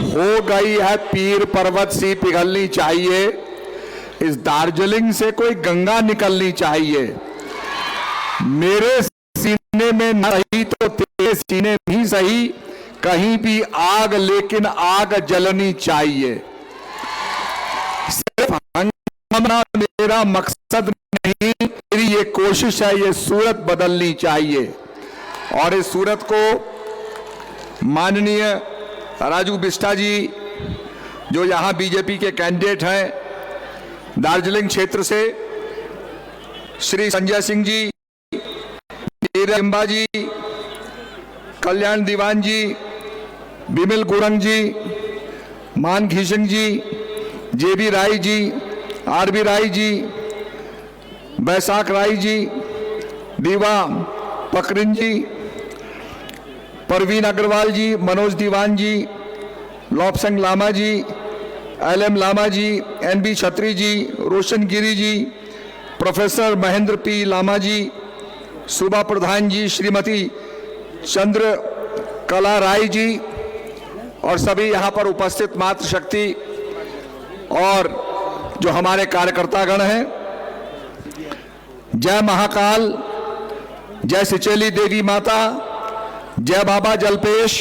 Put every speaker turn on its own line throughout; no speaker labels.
हो गई है पीर पर्वत सी पिघलनी चाहिए, इस दार्जिलिंग से कोई गंगा निकलनी चाहिए। मेरे सीने में न रही तो तेरे सीने में ही सही, कहीं भी आग लेकिन आग जलनी चाहिए। सिर्फ हंगामा मेरा मकसद नहीं, मेरी ये कोशिश है, ये सूरत बदलनी चाहिए। और इस सूरत को माननीय राजू बिष्टा जी, जो यहां बीजेपी के कैंडिडेट हैं दार्जिलिंग क्षेत्र से, श्री संजय सिंह जी, जी, कल्याण दीवान जी, बिमल गुरंग जी, मान घीसिंग जी, जेबी राय जी, आरबी राय जी, बैसाख राय जी, दीवा पकरिन जी, परवीन अग्रवाल जी, मनोज दीवान जी, लॉपसंग लामा जी, LM लामा जी, NB छत्री जी, रोशन गिरी जी, प्रोफेसर महेंद्र P लामा जी, सुबा प्रधान जी, श्रीमती चंद्र कला राय जी और सभी यहाँ पर उपस्थित मातृशक्ति और जो हमारे कार्यकर्तागण हैं। जय महाकाल, जय सिचेली देवी माता, जय बाबा जलपेश,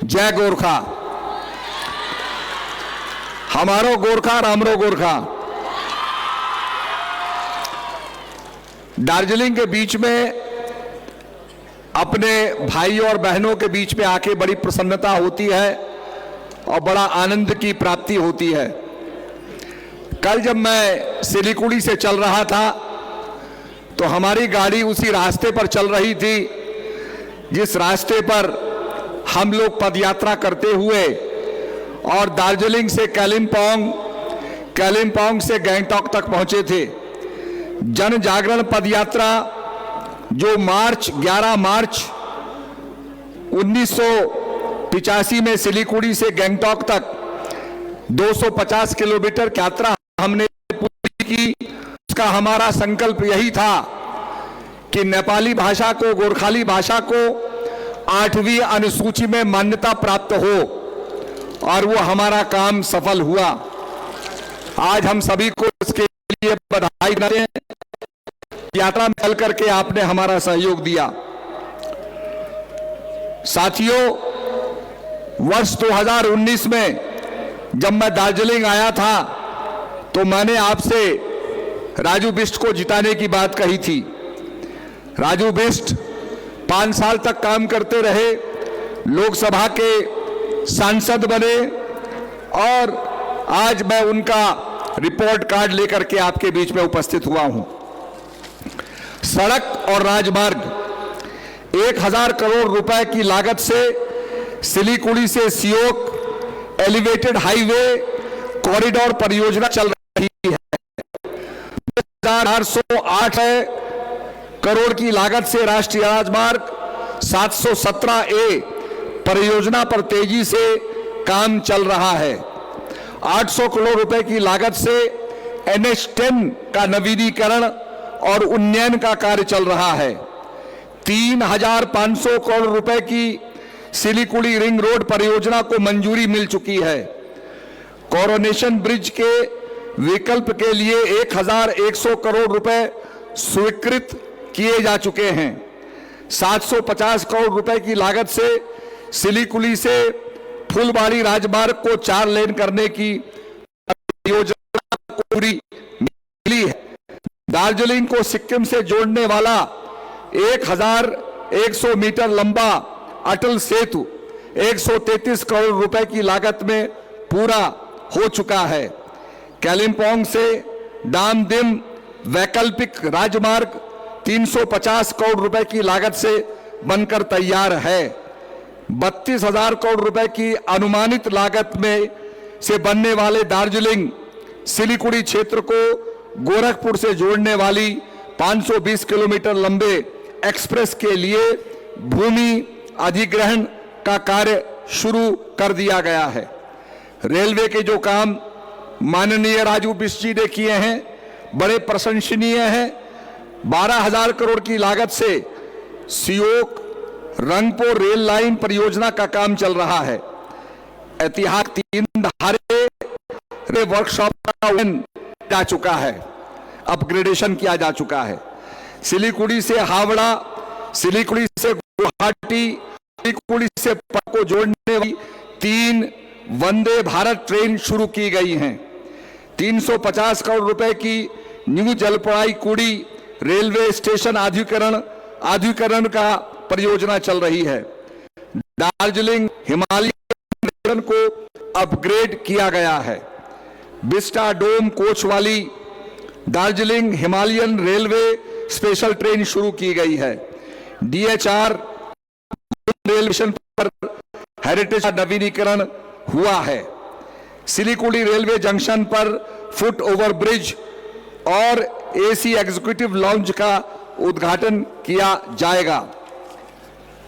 जय गोरखा। हमारो गोरखा रामरो गोरखा। दार्जिलिंग के बीच में अपने भाइयों और बहनों के बीच में आके बड़ी प्रसन्नता होती है और बड़ा आनंद की प्राप्ति होती है। कल जब मैं सिलीगुड़ी से चल रहा था तो हमारी गाड़ी उसी रास्ते पर चल रही थी जिस रास्ते पर हम लोग पदयात्रा करते हुए और दार्जिलिंग से कालिम्पोंग, कालिम्पोंग से गैंगटॉक तक पहुंचे थे। जन जागरण पदयात्रा जो 11 मार्च 1985 में सिलीगुड़ी से गैंगटॉक तक 250 किलोमीटर की यात्रा हमने पूरी की, उसका हमारा संकल्प यही था कि नेपाली भाषा को, गोरखाली भाषा को 8वीं अनुसूची में मान्यता प्राप्त हो, और वो हमारा काम सफल हुआ। आज हम सभी को इसके लिए बधाई देते हैं। यात्रा में चल करके आपने हमारा सहयोग दिया। साथियों, वर्ष 2019 में जब मैं दार्जिलिंग आया था तो मैंने आपसे राजू बिष्ट को जिताने की बात कही थी। राजू बिष्ट 5 साल तक काम करते रहे, लोकसभा के सांसद बने और आज मैं उनका रिपोर्ट कार्ड लेकर के आपके बीच में उपस्थित हुआ हूं। सड़क और राजमार्ग 1000 करोड़ रुपए की लागत से सिलीगुड़ी से सियोक एलिवेटेड हाईवे कॉरिडोर परियोजना चल रही है। 408 करोड़ की लागत से राष्ट्रीय राजमार्ग 717A परियोजना पर तेजी से काम चल रहा है। 800 करोड़ रुपए की लागत से NH10 का नवीनीकरण और उन्नयन का कार्य चल रहा है। 3500 करोड़ रुपए की सिलीगुड़ी रिंग रोड परियोजना को मंजूरी मिल चुकी है। कोरोनेशन ब्रिज के विकल्प के लिए 1100 करोड़ रुपए स्वीकृत किए जा चुके हैं। 750 करोड़ रुपए की लागत से सिलीगुड़ी से फुलबाड़ी राजमार्ग को 4 लेन करने की योजना को पूरी मिली है। दार्जिलिंग को सिक्किम से जोड़ने वाला 1100 मीटर लंबा अटल सेतु 133 करोड़ रुपए की लागत में पूरा हो चुका है। कालिम्पोंग से डामडिम वैकल्पिक राजमार्ग 350 करोड़ रुपए की लागत से बनकर तैयार है। 32,000 करोड़ रुपए की अनुमानित लागत में से बनने वाले दार्जिलिंग सिलीगुड़ी क्षेत्र को गोरखपुर से जोड़ने वाली 520 किलोमीटर लंबे एक्सप्रेस के लिए भूमि अधिग्रहण का कार्य शुरू कर दिया गया है। रेलवे के जो काम माननीय राजू बिष्ट जी ने किए हैं बड़े प्रशंसनीय हैं। 12,000 करोड़ की लागत से सियोक रंगपुर रेल लाइन परियोजना का काम चल रहा है। ऐतिहासिक 3 धारे वर्कशॉप का जा चुका है, अपग्रेडेशन किया जा चुका है। सिलीगुड़ी से हावड़ा, सिलीगुड़ी से गुवाहाटी, सिलीगुड़ी से पटना को जोड़ने वाली 3 वंदे भारत ट्रेन शुरू की गई हैं। 350 करोड़ रुपए की न्यू जलपाईगुड़ी रेलवे स्टेशन आधुनिकीकरण का परियोजना चल रही है। दार्जिलिंग हिमालयन को अपग्रेड किया गया है। विस्टा डोम कोच वाली Darjeeling Himalayan railway special train शुरू की गई है। DHR रेलवे स्टेशन पर हेरिटेज का नवीनीकरण हुआ है। सिलीगुड़ी रेलवे जंक्शन पर फुट ओवर ब्रिज और AC एग्जीक्यूटिव लाउंज का उद्घाटन किया जाएगा।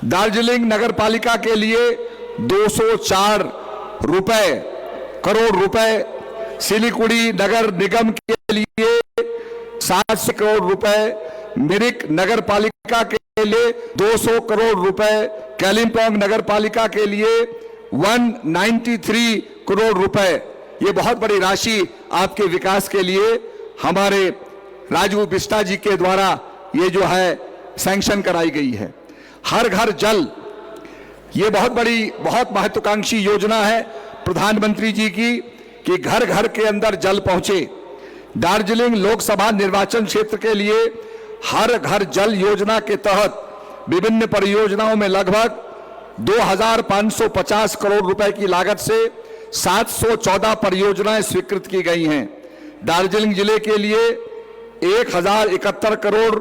दार्जिलिंग नगर पालिका के लिए 204 करोड़ रुपए, सिलीगुड़ी नगर निगम के लिए 700 करोड़ रुपए, मिरिक नगर पालिका के लिए 200 करोड़ रुपए, कालिम्पोंग नगर पालिका के लिए 193 करोड़ रुपए। ये बहुत बड़ी राशि आपके विकास के लिए हमारे राजू बिष्टा जी के द्वारा ये जो है सैंक्शन कराई गई है। हर घर जल, ये बहुत बड़ी, बहुत महत्वाकांक्षी योजना है प्रधानमंत्री जी की कि घर घर के अंदर जल पहुंचे। दार्जिलिंग लोकसभा निर्वाचन क्षेत्र के लिए हर घर जल योजना के तहत विभिन्न परियोजनाओं में लगभग 2550 करोड़ रुपए की लागत से 714 परियोजनाएं स्वीकृत की गई हैं। दार्जिलिंग जिले के लिए 1071 करोड़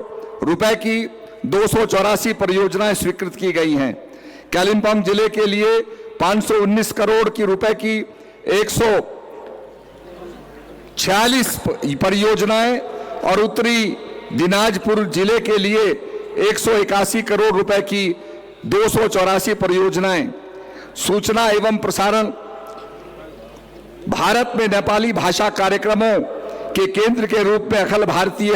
रुपए की 284 परियोजनाएं स्वीकृत की गई हैं। कालिम्पोंग जिले के लिए 519 करोड़ की रुपए की 146 परियोजनाएं और उत्तरी दिनाजपुर जिले के लिए 181 करोड़ रुपए की 284 परियोजनाएं। सूचना एवं प्रसारण भारत में नेपाली भाषा कार्यक्रमों के केंद्र के रूप में अखिल भारतीय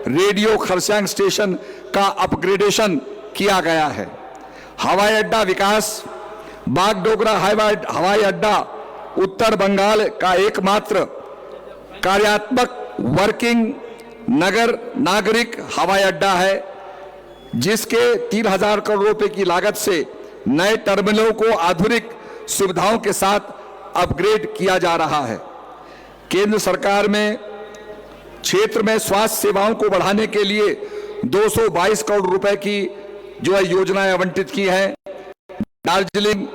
रेडियो खरसांग स्टेशन का अपग्रेडेशन किया गया है। हवाई अड्डा विकास, बागडोगरा हवाई अड्डा उत्तर बंगाल का एकमात्र कार्यात्मक वर्किंग नागरिक हवाई अड्डा है, जिसके 3000 करोड़ रुपए की लागत से नए टर्मिनलों को आधुनिक सुविधाओं के साथ अपग्रेड किया जा रहा है। केंद्र सरकार में क्षेत्र में स्वास्थ्य सेवाओं को बढ़ाने के लिए 222 करोड़ रुपए की जो है योजनाएं आवंटित की है। Darjeeling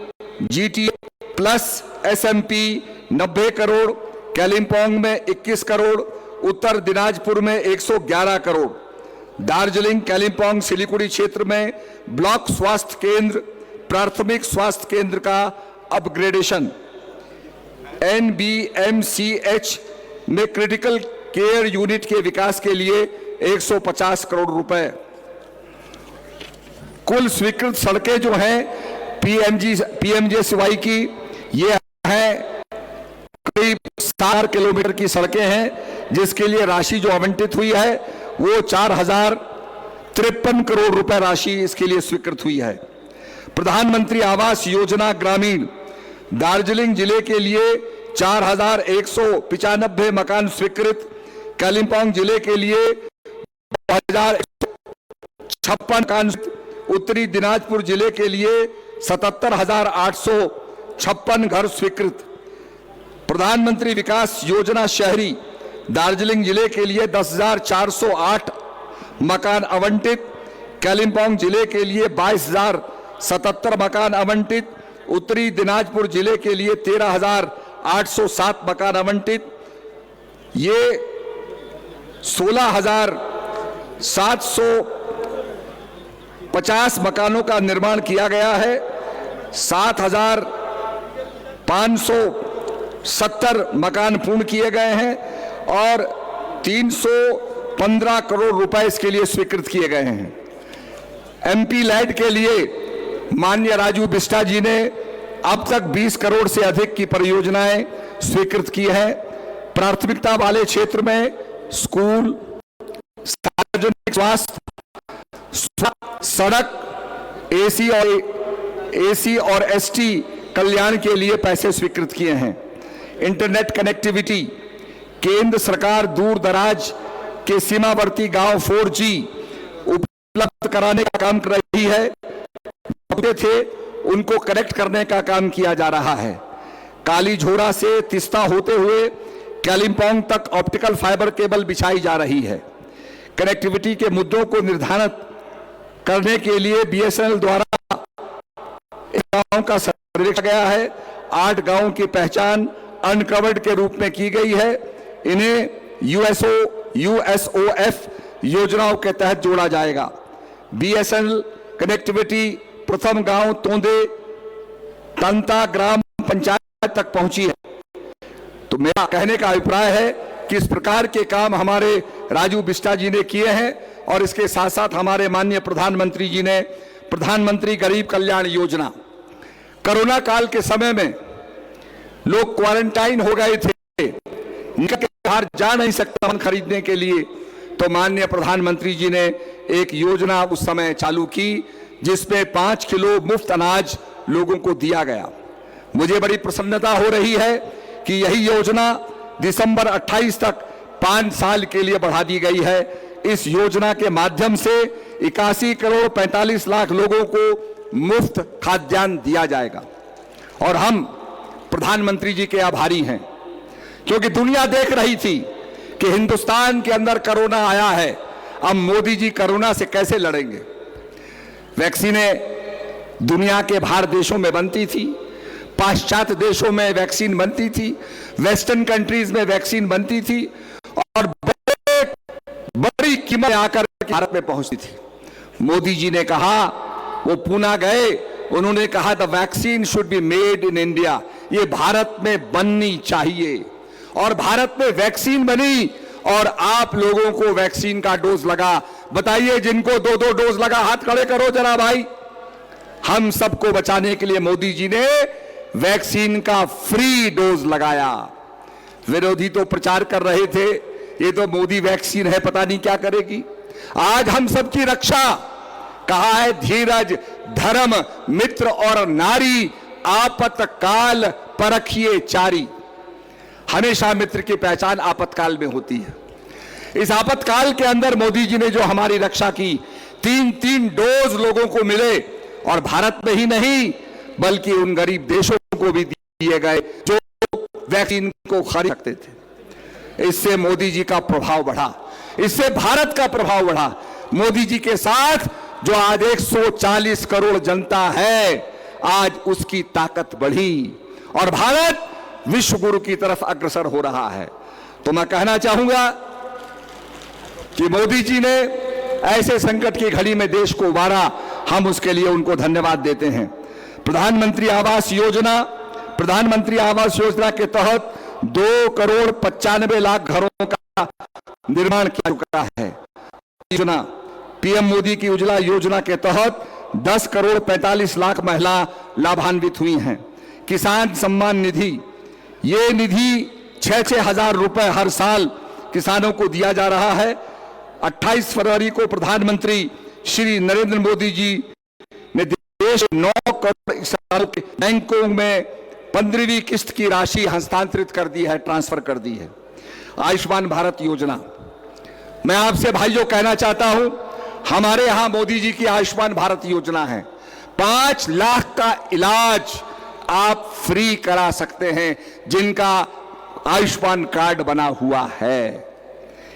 GT plus SMP 90 crore, Kalimpong में 21 करोड़, उत्तर दिनाजपुर में 111 करोड़। दार्जिलिंग कालिम्पोंग सिलीगुड़ी क्षेत्र में ब्लॉक स्वास्थ्य केंद्र, प्राथमिक स्वास्थ्य केंद्र का अपग्रेडेशन। NBMCH में क्रिटिकल केयर यूनिट के विकास के लिए 150 करोड़ रुपए। कुल स्वीकृत सड़कें जो हैं PMJSY की, ये है करीब 7 किलोमीटर की सड़कें हैं, जिसके लिए राशि जो आवंटित हुई है वो 4053 करोड़ रुपए राशि इसके लिए स्वीकृत हुई है। प्रधानमंत्री आवास योजना ग्रामीण, दार्जिलिंग जिले के लिए 4195 मकान स्वीकृत, कालिम्पोंग जिले के लिए 2056 मकान, उत्तरी दिनाजपुर जिले के लिए 77,856 घर स्वीकृत। प्रधानमंत्री विकास योजना शहरी, दार्जिलिंग जिले के लिए 10,408 मकान आवंटित, कालिम्पोंग जिले के लिए 22,077 मकान आवंटित, उत्तरी दिनाजपुर जिले के लिए 13,807 मकान आवंटित। ये 16,750 मकानों का निर्माण किया गया है। 7,570 मकान पूर्ण किए गए हैं और 315 करोड़ रुपए इसके लिए स्वीकृत किए गए हैं। MP लैंड के लिए माननीय राजू बिष्टा जी ने अब तक 20 करोड़ से अधिक की परियोजनाएं स्वीकृत की है। प्राथमिकता वाले क्षेत्र में स्कूल, सार्वजनिक स्वास्थ्य, सड़क, AC और ST कल्याण के लिए पैसे स्वीकृत किए हैं। इंटरनेट कनेक्टिविटी, केंद्र सरकार दूर दराज के सीमावर्ती गांव 4G उपलब्ध कराने का काम कर रही है। थे उनको कनेक्ट करने का काम किया जा रहा है। कालीझोड़ा से तिस्ता होते हुए कालिंपोंग तक ऑप्टिकल फाइबर केबल बिछाई जा रही है। कनेक्टिविटी के मुद्दों को निर्धारित करने के लिए BSNL द्वारा गांव का सर्वे किया गया है। 8 गांवों की पहचान अनकवर्ड के रूप में की गई है। इन्हें USOF योजनाओं के तहत जोड़ा जाएगा। BSNL कनेक्टिविटी प्रथम गांव तोंदे तंता ग्राम पंचायत तक पहुंची है। तो मेरा कहने का अभिप्राय है कि इस प्रकार के काम हमारे राजू बिष्टा जी ने किए हैं और इसके साथ साथ हमारे माननीय प्रधानमंत्री जी ने प्रधानमंत्री गरीब कल्याण योजना, कोरोना काल के समय में लोग क्वारंटाइन हो गए थे, निकल के बाहर जा नहीं सकता सामान खरीदने के लिए, तो माननीय प्रधानमंत्री जी ने एक योजना उस समय चालू की जिसमें 5 किलो मुफ्त अनाज लोगों को दिया गया। मुझे बड़ी प्रसन्नता हो रही है कि यही योजना दिसंबर 28 तक 5 साल के लिए बढ़ा दी गई है। इस योजना के माध्यम से 81 करोड़ 45 लाख लोगों को मुफ्त खाद्यान्न दिया जाएगा और हम प्रधानमंत्री जी के आभारी हैं, क्योंकि दुनिया देख रही थी कि हिंदुस्तान के अंदर कोरोना आया है, अब मोदी जी कोरोना से कैसे लड़ेंगे। वैक्सीनें दुनिया के बाहर देशों में बनती थी, पाश्चात्य देशों में वैक्सीन बनती थी, वेस्टर्न कंट्रीज में वैक्सीन बनती थी और बड़ी कीमत आकर भारत में पहुंचती थी। मोदी जी ने कहा, वो पूना गए, उन्होंने कहा the vaccine should be made in India, ये भारत में बननी चाहिए। और भारत में वैक्सीन बनी और आप लोगों को वैक्सीन का डोज लगा। बताइए जिनको 2-2 डोज लगा, हाथ खड़े करो जरा भाई। हम सबको बचाने के लिए मोदी जी ने वैक्सीन का फ्री डोज लगाया। विरोधी तो प्रचार कर रहे थे ये तो मोदी वैक्सीन है, पता नहीं क्या करेगी। आज हम सबकी रक्षा, कहा है धीरज धर्म मित्र और नारी, आपतकाल परखिए चारी। हमेशा मित्र की पहचान आपातकाल में होती है। इस आपातकाल के अंदर मोदी जी ने जो हमारी रक्षा की, 3-3 डोज लोगों को मिले और भारत में ही नहीं बल्कि उन गरीब देशों को भी दिए गए जो वैक्सीन को खरीद सकते थे। इससे मोदी जी का प्रभाव बढ़ा, इससे भारत का प्रभाव बढ़ा। मोदी जी के साथ जो आज 140 करोड़ जनता है, आज उसकी ताकत बढ़ी और भारत विश्व गुरु की तरफ अग्रसर हो रहा है। तो मैं कहना चाहूंगा कि मोदी जी ने ऐसे संकट की घड़ी में देश को उबारा, हम उसके लिए उनको धन्यवाद देते हैं। प्रधानमंत्री आवास योजना के तहत 2 करोड़ 95 लाख घरों का निर्माण किया चुका है। योजना PM मोदी की उज्ज्वला योजना के तहत 10 करोड़ 45 लाख महिला लाभान्वित हुई हैं। किसान सम्मान निधि, ये निधि 6-6 हजार रुपए हर साल किसानों को दिया जा रहा है। 28 फरवरी को प्रधानमंत्री श्री नरेंद्र मोदी जी ने देश 9 करोड़ किसानों के बैंकों में 15वीं किस्त की राशि हस्तांतरित कर दी है, ट्रांसफर कर दी है। आयुष्मान भारत योजना, मैं आपसे भाइयों कहना चाहता हूं, हमारे यहां मोदी जी की आयुष्मान भारत योजना है। 5 लाख का इलाज आप फ्री करा सकते हैं जिनका आयुष्मान कार्ड बना हुआ है।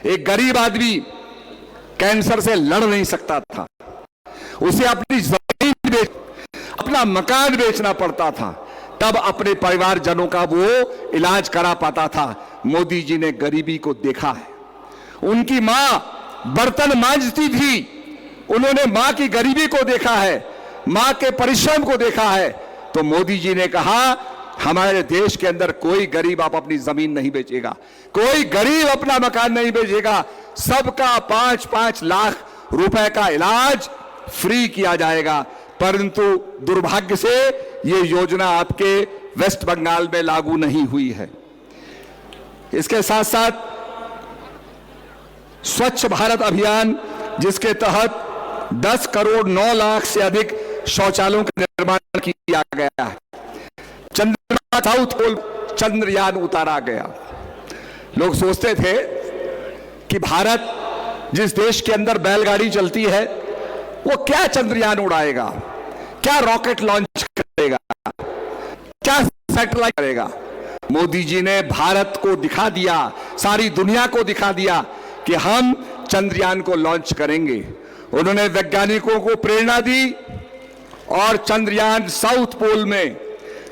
एक गरीब आदमी कैंसर से लड़ नहीं सकता था, उसे अपनी जमीन बेच, अपना मकान बेचना पड़ता था, तब अपने परिवारजनों का वो इलाज करा पाता था। मोदी जी ने गरीबी को देखा है। उनकी मां बर्तन मांजती थी, उन्होंने मां की गरीबी को देखा है, मां के परिश्रम को देखा है। तो मोदी जी ने कहा हमारे देश के अंदर कोई गरीब आप अपनी जमीन नहीं बेचेगा, कोई गरीब अपना मकान नहीं बेचेगा, सबका 5-5 लाख रुपए का इलाज फ्री किया जाएगा। परंतु दुर्भाग्य से ये योजना आपके वेस्ट बंगाल में लागू नहीं हुई है। इसके साथ साथ स्वच्छ भारत अभियान, जिसके तहत 10 करोड़ 9 लाख से अधिक शौचालयों का निर्माण किया गया है। चंद्रमा साउथ पोल चंद्रयान उतारा गया। लोग सोचते थे कि भारत जिस देश के अंदर बैलगाड़ी चलती है वो क्या चंद्रयान उड़ाएगा, क्या रॉकेट लॉन्च करेगा, क्या सैटेलाइट करेगा। मोदी जी ने भारत को दिखा दिया, सारी दुनिया को दिखा दिया कि हम चंद्रयान को लॉन्च करेंगे। उन्होंने वैज्ञानिकों को प्रेरणा दी और चंद्रयान साउथ पोल में,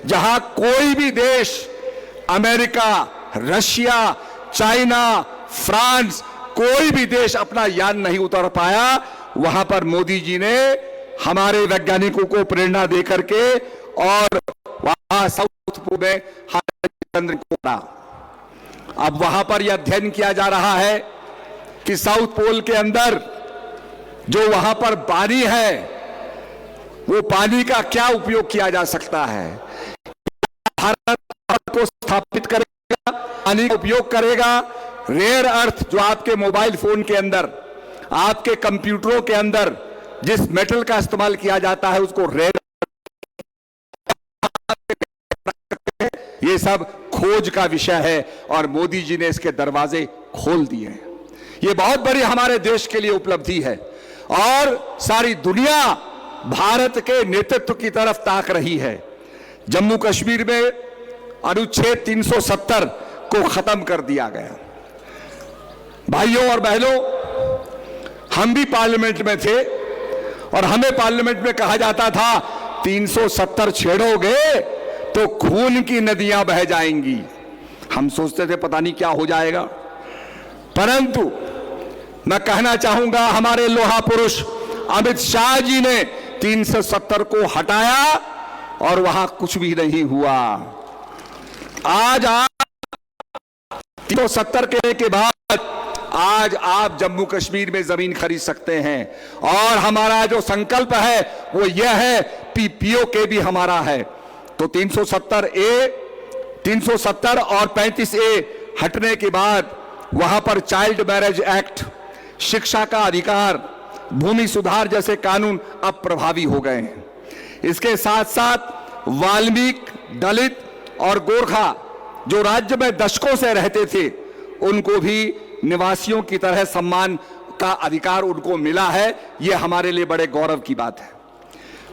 जहां कोई भी देश, अमेरिका, रशिया, चाइना, फ्रांस, कोई भी देश अपना यान नहीं उतार पाया, वहां पर मोदी जी ने हमारे वैज्ञानिकों को प्रेरणा देकर के और वहां साउथ पोल में चंद्र को उड़ा। अब वहां पर यह अध्ययन किया जा रहा है कि साउथ पोल के अंदर जो वहां पर पानी है, वो पानी का क्या उपयोग किया जा सकता है। भारत को स्थापित करेगा, पानी का उपयोग करेगा। रेयर अर्थ जो आपके मोबाइल फोन के अंदर, आपके कंप्यूटरों के अंदर जिस मेटल का इस्तेमाल किया जाता है उसको रेयर, ये सब खोज का विषय है और मोदी जी ने इसके दरवाजे खोल दिए हैं। ये बहुत बड़ी हमारे देश के लिए उपलब्धि है और सारी दुनिया भारत के नेतृत्व की तरफ ताक रही है। जम्मू कश्मीर में अनुच्छेद 370 को खत्म कर दिया गया। भाइयों और बहनों, हम भी पार्लियामेंट में थे और हमें पार्लियामेंट में कहा जाता था 370 छेड़ोगे तो खून की नदियां बह जाएंगी। हम सोचते थे पता नहीं क्या हो जाएगा, परंतु मैं कहना चाहूंगा हमारे लोहा पुरुष अमित शाह जी ने 370 को हटाया और वहां कुछ भी नहीं हुआ। आज आप 370 के बाद आज आप जम्मू कश्मीर में जमीन खरीद सकते हैं और हमारा जो संकल्प है वो यह है पीओके भी हमारा है। तो 370 और 35A हटने के बाद वहां पर चाइल्ड मैरिज एक्ट, शिक्षा का अधिकार, भूमि सुधार जैसे कानून अब प्रभावी हो गए हैं। इसके साथ साथ वाल्मीकि, दलित और गोरखा जो राज्य में दशकों से रहते थे उनको भी निवासियों की तरह सम्मान का अधिकार उनको मिला है। यह हमारे लिए बड़े गौरव की बात है।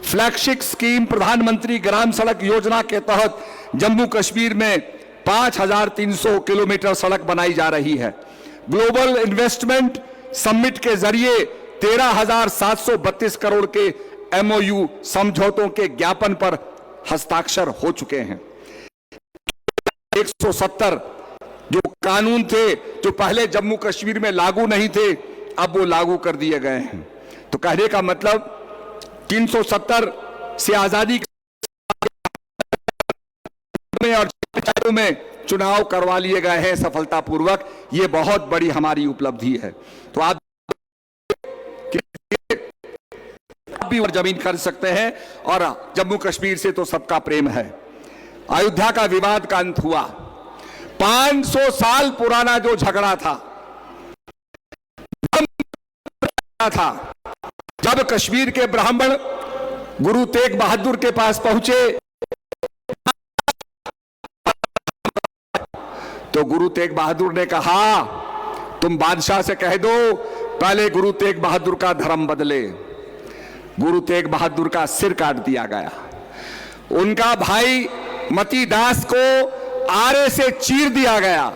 फ्लैगशिप स्कीम प्रधानमंत्री ग्राम सड़क योजना के तहत जम्मू कश्मीर में 5300 किलोमीटर सड़क बनाई जा रही है। ग्लोबल इन्वेस्टमेंट समिट के जरिए 13,732 करोड़ के MOU समझौतों के ज्ञापन पर हस्ताक्षर हो चुके हैं। 170 जो कानून थे जो पहले जम्मू कश्मीर में लागू नहीं थे, अब वो लागू कर दिए गए हैं। तो कहने का मतलब 370 से आजादी में और में चुनाव करवा लिए गए हैं सफलतापूर्वक। ये बहुत बड़ी हमारी उपलब्धि है। तो आप भी और जमीन खरीद सकते हैं और जम्मू कश्मीर से तो सबका प्रेम है। अयोध्या का विवाद का अंत हुआ। 500 साल पुराना जो झगड़ा था जब कश्मीर के ब्राह्मण गुरु तेग बहादुर के पास पहुंचे तो गुरु तेग बहादुर ने कहा तुम बादशाह से कह दो पहले गुरु तेग बहादुर का धर्म बदले। गुरु तेग बहादुर का सिर काट दिया गया। उनका भाई मती दास को आरे से चीर दिया गया।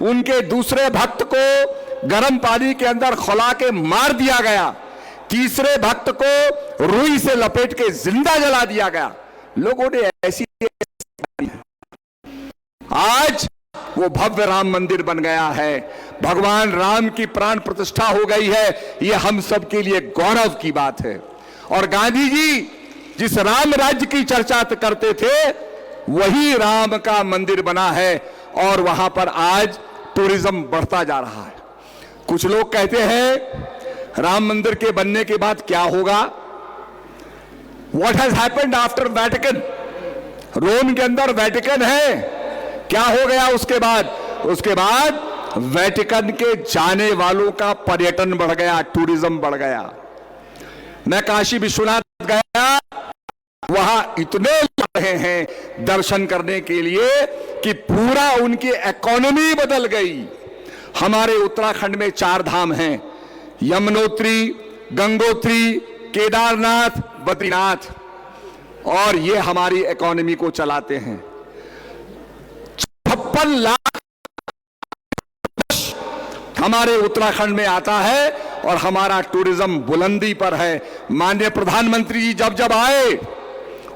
उनके दूसरे भक्त को गर्म पानी के अंदर खौला के मार दिया गया। तीसरे भक्त को रुई से लपेट के जिंदा जला दिया गया। लोगों ने ऐसी आज वो भव्य राम मंदिर बन गया है। भगवान राम की प्राण प्रतिष्ठा हो गई है। ये हम सब के लिए गौरव की बात है। और गांधी जी जिस राम राज्य की चर्चा करते थे वही राम का मंदिर बना है और वहां पर आज टूरिज्म बढ़ता जा रहा है। कुछ लोग कहते हैं राम मंदिर के बनने के बाद क्या होगा। What has happened after Vatican. Rome के अंदर वेटिकन है, क्या हो गया उसके बाद? उसके बाद वेटिकन के जाने वालों का पर्यटन बढ़ गया, टूरिज्म बढ़ गया। मैं काशी विश्वनाथ गया, वहां इतने ला रहे हैं दर्शन करने के लिए कि पूरा उनकी इकोनॉमी बदल गई। हमारे उत्तराखंड में 4 धाम हैं, यमुनोत्री, गंगोत्री, केदारनाथ, बद्रीनाथ, और ये हमारी इकोनॉमी को चलाते हैं। 56 लाख हमारे उत्तराखंड में आता है और हमारा टूरिज्म बुलंदी पर है। माननीय प्रधानमंत्री जी जब जब आए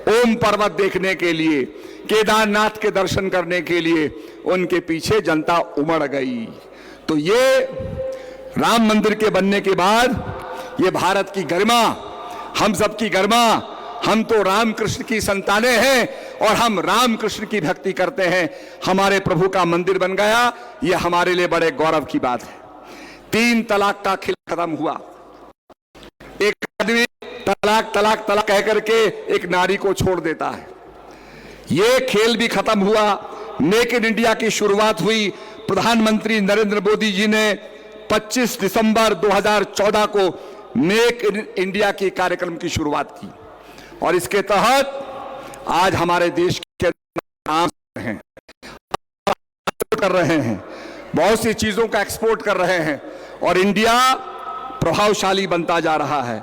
ओम पर्वत देखने के लिए, केदारनाथ के दर्शन करने के लिए, उनके पीछे जनता उमड़ गई। तो ये राम मंदिर के बनने के बाद ये भारत की गरिमा, हम सबकी गरिमा, हम तो रामकृष्ण की संतानें हैं और हम रामकृष्ण की भक्ति करते हैं। हमारे प्रभु का मंदिर बन गया, ये हमारे लिए बड़े गौरव की बात है। 3 तलाक का खेल खत्म हुआ। एक आदमी तलाक तलाक तलाक कह करके एक नारी को छोड़ देता है, ये खेल भी खत्म हुआ। मेक इन इंडिया की शुरुआत हुई। प्रधानमंत्री नरेंद्र मोदी जी ने 25 दिसंबर 2014 को मेक इन इंडिया के कार्यक्रम की शुरुआत की और इसके तहत आज हमारे देश के हैं कर रहे हैं, बहुत सी चीजों का एक्सपोर्ट कर रहे हैं और इंडिया प्रभावशाली बनता जा रहा है।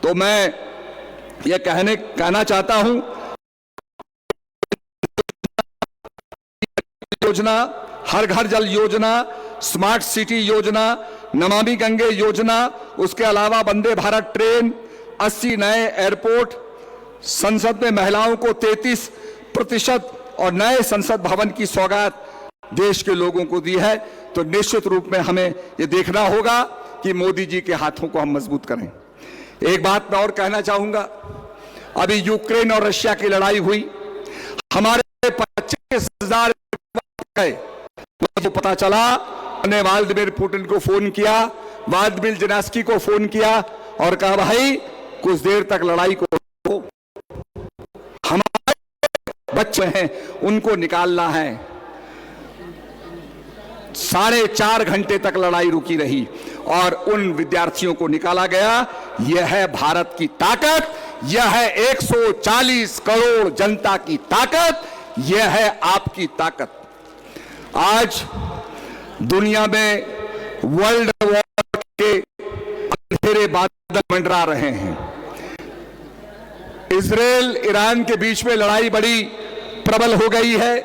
तो मैं ये कहना चाहता हूं, योजना, हर घर जल योजना, स्मार्ट सिटी योजना, नमामि गंगे योजना, उसके अलावा वंदे भारत ट्रेन, 80 नए एयरपोर्ट, संसद में महिलाओं को 33% और नए संसद भवन की सौगात देश के लोगों को दी है। तो निश्चित रूप में हमें यह देखना होगा कि मोदी जी के हाथों को हम मजबूत करें। एक बात मैं और कहना चाहूंगा, अभी यूक्रेन और रशिया की लड़ाई हुई, हमारे 25,000 तो पता चला, मैंने व्लादिमीर पुतिन को फोन किया, व्लादिमीर ज़ेलेंस्की को फोन किया और कहा भाई कुछ देर तक लड़ाई को, हमारे बच्चे हैं उनको निकालना है। 4.5 घंटे तक लड़ाई रुकी रही और उन विद्यार्थियों को निकाला गया। यह है भारत की ताकत, यह है 140 करोड़ जनता की ताकत, यह है आपकी ताकत। आज दुनिया में वर्ल्ड वॉर के अंधेरे बादल मंडरा रहे हैं। इजराइल ईरान के बीच में लड़ाई बड़ी प्रबल हो गई है,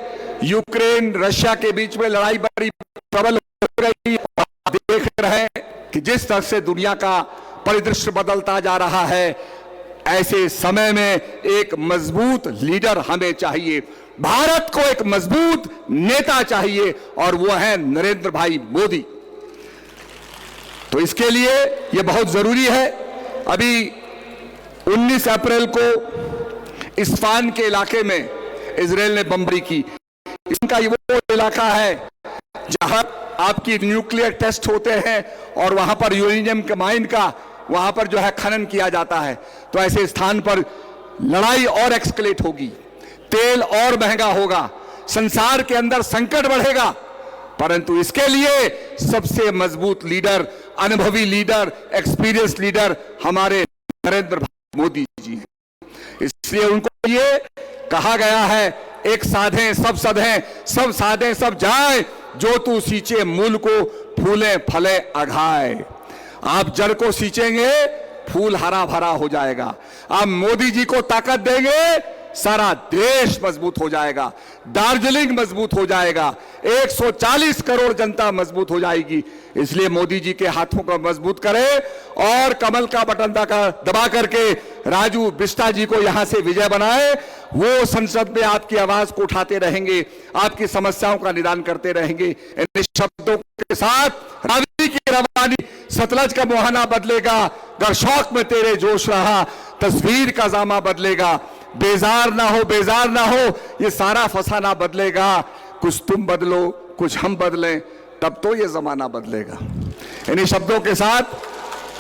यूक्रेन रशिया के बीच में लड़ाई बड़ी प्रबल हो गई है। आप देख रहे हैं कि जिस तरह से दुनिया का परिदृश्य बदलता जा रहा है, ऐसे समय में एक मजबूत लीडर हमें चाहिए। भारत को एक मजबूत नेता चाहिए और वो है नरेंद्र भाई मोदी। तो इसके लिए यह बहुत जरूरी है। अभी 19 अप्रैल को इस्फान के इलाके में इजराइल ने बमबारी की। इसका ये वो इलाका है जहां आपकी न्यूक्लियर टेस्ट होते हैं और वहां पर यूरेनियम के माइन का वहां पर जो है खनन किया जाता है। तो ऐसे स्थान पर लड़ाई और एक्सकलेट होगी, तेल और महंगा होगा, संसार के अंदर संकट बढ़ेगा, परंतु इसके लिए सबसे मजबूत लीडर, अनुभवी लीडर, एक्सपीरियंस लीडर हमारे नरेंद्र भाई मोदी जी हैं। इसलिए उनको ये कहा गया है, एक साधे सब सधे, सब साधे सब जाए, जो तू सींचे मूल को फूले फले अघाए। आप जड़ को सींचेंगे, फूल हरा भरा हो जाएगा। आप मोदी जी को ताकत देंगे, सारा देश मजबूत हो जाएगा, दार्जिलिंग मजबूत हो जाएगा, 140 करोड़ जनता मजबूत हो जाएगी। इसलिए मोदी जी के हाथों को मजबूत करें और कमल का बटन दबा करके राजू बिस्टा जी को यहां से विजय बनाए। वो संसद में आपकी आवाज को उठाते रहेंगे, आपकी समस्याओं का निदान करते रहेंगे। इन शब्दों के साथ रावी की रवानी, सतलज का मुहाना बदलेगा, गरशौक में तेरे जोश रहा, तस्वीर का जामा बदलेगा। बेजार ना हो, बेजार ना हो, ये सारा फसाना बदलेगा। कुछ तुम बदलो, कुछ हम बदलें, तब तो ये जमाना बदलेगा। इन्हीं शब्दों के साथ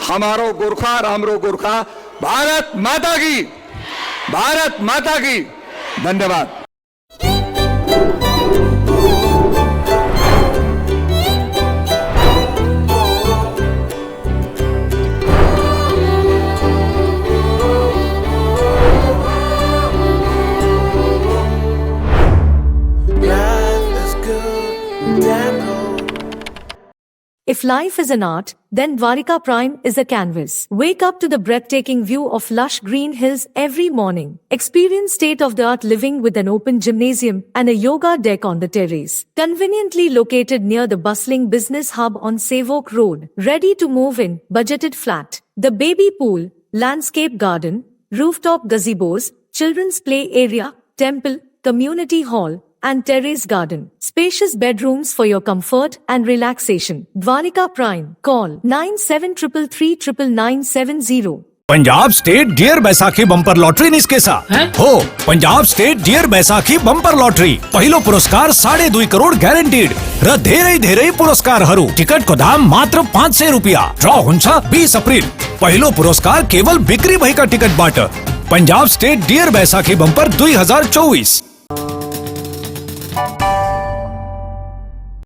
हमारो गोरखा रामरो गोरखा, भारत माता की, भारत माता की। धन्यवाद।
If life is an art, then Dwarika Prime is a canvas. Wake up to the breathtaking view of lush green hills every morning. Experience state-of-the-art living with an open gymnasium and a yoga deck on the terrace. Conveniently located near the bustling business hub on Savoke Road. Ready to move in, budgeted flat. The baby pool, landscape garden, rooftop gazebos, children's play area, temple, community hall, and terrace garden. Spacious bedrooms for your comfort and relaxation. Dwarika Prime. Call 9733399970.
Punjab state dear Baisakhi bumper lottery निस्केसा हो Punjab state dear Baisakhi bumper lottery पहिलो पुरस्कार 2.5 करोड़ ग्यारेंटीड र धेरै पुरस्कारहरू टिकटको दाम मात्र 500 रुपियाँ ड्र हुन्छ 20 अप्रिल पहिलो पुरस्कार केवल बिक्री भएका टिकटबाट Punjab state dear Baisakhi bumper 2024